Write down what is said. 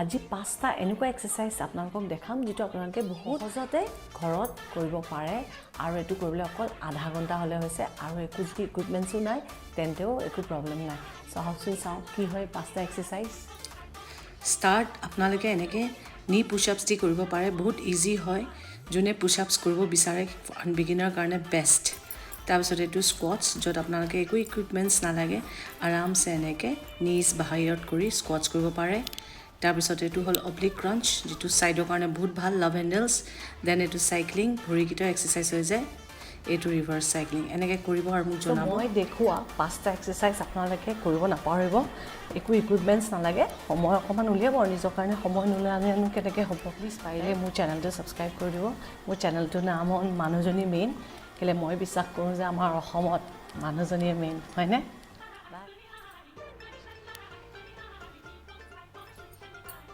আজি পাঁচটা এনেকুৱা এক্সাৰসাইজ আপোনালোকক দেখাম যেটো আপোনালোকে বহুত সহজতে ঘৰত কৰিব পাৰে আৰু এটো কৰিবলৈ অকল আধা ঘণ্টা হলে হৈছে আৰু একো যদি ইকুইপমেন্টছো নাই তেন্তেও একো প্ৰবলেম নাই সহজে চাও কি হয় পাঁচটা এক্সাৰসাইজ স্টাৰ্ট আপোনালোকে এনেকে নি পুশ-আপস দি কৰিব পাৰে বহুত ইজি হয় যোনে পুশ-আপস কৰিব বিচাৰে বিগিনাৰ কাৰণে বেষ্ট তাৰপিছত এটো স্কোৱাটস যত আপোনালোকে একো ইকুইপমেন্টস নালাগে আৰামছে এনেকে নিজ বাহিৰত কৰি স্কোৱাটস কৰিব পাৰে তাৰপিছত এটো হল অব্লিক ক্ৰাঞ্চ যেটো সাইডৰ কাৰণে বহুত ভাল লাভ হ্যান্ডেলস দেন এটো সাইক্লিং ভৰিকিটা এক্সাৰসাইজ হৈ যায় এটো ৰিভাৰ্স সাইক্লিং এনেকে কৰিব আৰু মোক জনাব মই দেখুৱা পাঁচটা এক্সাৰসাইজ আপোনালোকে কৰিব নাপাৰিব একো ইকুইপমেন্টস নালাগে সময় অকমান উলিয়াব নিজৰ কাৰণে সময় নুলালে আনো কেনেকে হ'ব প্লিজ পাৰিলে মোৰ চেনেলটো সাবস্ক্ৰাইব কৰি দিব মোৰ চেনেলটো নাম মানুহজনী মেইন কেলে মই বিশ্বাস কৰোঁ যে আমাৰ অসমত মানুহজনী মেইন হয়নে